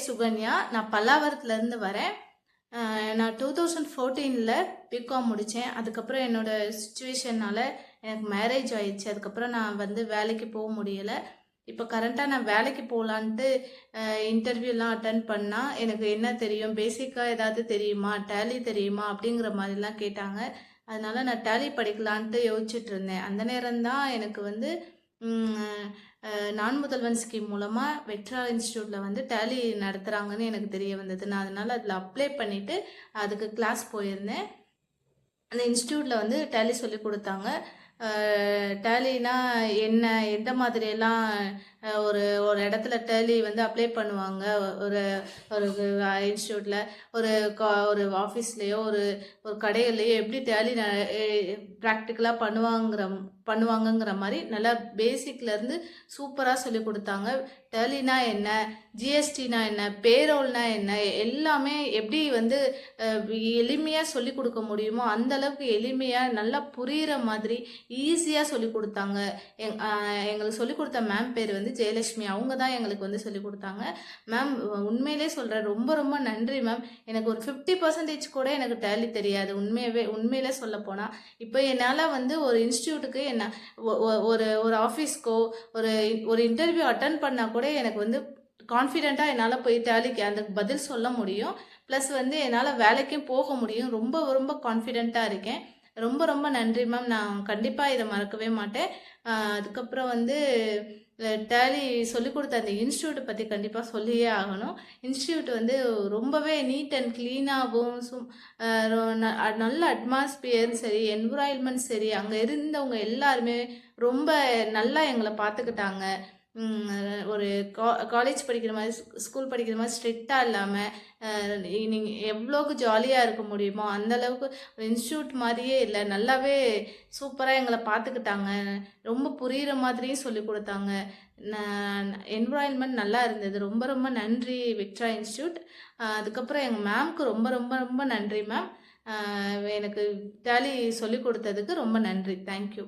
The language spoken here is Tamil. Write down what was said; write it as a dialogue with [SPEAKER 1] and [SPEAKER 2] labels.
[SPEAKER 1] பேர் சுகன்யா. நான் பல்லாவரத்துலேருந்து வரேன். நான் 2014ல் பிகாம் முடித்தேன். அதுக்கப்புறம் என்னோடய சுச்சுவேஷனால் எனக்கு மேரேஜ் ஆயிடுச்சு. அதுக்கப்புறம் நான் வந்து வேலைக்கு போக முடியலை. இப்போ கரண்ட்டாக நான் வேலைக்கு போகலான்ட்டு இன்டர்வியூலாம் அட்டன் பண்ணால் எனக்கு என்ன தெரியும், பேசிக்காக ஏதாவது தெரியுமா, டேலி தெரியுமா அப்படிங்கிற மாதிரிலாம் கேட்டாங்க. அதனால் நான் டேலி படிக்கலான்ட்டு யோசிச்சுட்டு இருந்தேன். அந்த நேரம்தான் எனக்கு வந்து நான் முதல்வன் ஸ்கீம் மூலமாக வெக்ட்ரா இன்ஸ்டியூட்டில் வந்து டேலி நடத்துகிறாங்கன்னு எனக்கு தெரிய வந்தது. நான் அதனால் அதில் அப்ளை பண்ணிவிட்டு அதுக்கு கிளாஸ் போயிருந்தேன். அந்த இன்ஸ்டியூட்டில் வந்து டேலி சொல்லி கொடுத்தாங்க. டேலினா என்ன, எந்த மாதிரியெல்லாம் ஒரு ஒரு இடத்துல டேலி வந்து அப்ளை பண்ணுவாங்க, ஒரு ஒரு இன்ஸ்டியூட்டில், ஒரு ஆஃபீஸ்லேயோ ஒரு கடைகள்லையோ எப்படி டேலி ப்ராக்டிக்கலாக பண்ணுவாங்கங்கிற மாதிரி நல்லா பேசிக்லேருந்து சூப்பராக சொல்லி கொடுத்தாங்க. டேலினா என்ன, ஜிஎஸ்டினா என்ன, பேரோல்னா என்ன, எல்லாமே எப்படி வந்து எளிமையாக சொல்லி கொடுக்க முடியுமோ அந்த அளவுக்கு எளிமையாக நல்லா புரிகிற மாதிரி ஈஸியாக சொல்லி கொடுத்தாங்க. எங்களுக்கு சொல்லி கொடுத்த மேம் பேர் வந்து ஜெயலட்சுமி. அவங்க தான் எங்களுக்கு வந்து சொல்லி கொடுத்தாங்க. மேம் உண்மையிலே சொல்கிறேன், ரொம்ப ரொம்ப நன்றி மேம். எனக்கு ஒரு 50% கூட எனக்கு டேலி தெரியாது உண்மையிலே சொல்ல போனால். இப்போ என்னால் வந்து ஒரு இன்ஸ்டியூட்டுக்கு என்ன ஒரு ஆஃபீஸ்க்கோ ஒரு இன்டர்வியூ அட்டன் பண்ணால் கூட எனக்கு வந்து கான்ஃபிடெண்ட்டாக என்னால் போய் டேலிக்கு அந்த பதில் சொல்ல முடியும். ப்ளஸ் வந்து என்னால் வேலைக்கும் போக முடியும். ரொம்ப ரொம்ப கான்ஃபிடெண்ட்டாக இருக்கேன். ரொம்ப ரொம்ப நன்றி மேம். நான் கண்டிப்பாக இதை மறக்கவே மாட்டேன். அதுக்கப்புறம் வந்து டேலி சொல்லிக் கொடுத்த அந்த இன்ஸ்டியூட்டை பற்றி கண்டிப்பாக சொல்லியே ஆகணும். இன்ஸ்டியூட் வந்து ரொம்பவே நீட் அண்ட் க்ளீனாகவும் நல்ல அட்மாஸ்பியர் சரி, என்விரான்மெண்ட் சரி, அங்கே இருந்தவங்க எல்லாருமே ரொம்ப நல்லா எங்களை பார்த்துக்கிட்டாங்க. ஒரு காலேஜ் படிக்கிற மாதிரி, ஸ்கூல் படிக்கிற மாதிரி ஸ்ட்ரிக்டாக இல்லாமல் நீங்கள் எவ்வளோக்கு ஜாலியாக இருக்க முடியுமோ அந்தளவுக்கு ஒரு இன்ஸ்டியூட் மாதிரியே இல்லை, நல்லாவே சூப்பராக எங்களை பார்த்துக்கிட்டாங்க. ரொம்ப புரிகிற மாதிரியும் சொல்லி கொடுத்தாங்க. என்விரான்மெண்ட் நல்லா இருந்தது. ரொம்ப ரொம்ப நன்றி வெக்ட்ரா இன்ஸ்டியூட். அதுக்கப்புறம் எங்கள் மேம்க்கு ரொம்ப ரொம்ப ரொம்ப நன்றி மேம். எனக்கு டேலி சொல்லி கொடுத்ததுக்கு ரொம்ப நன்றி. தேங்க்யூ.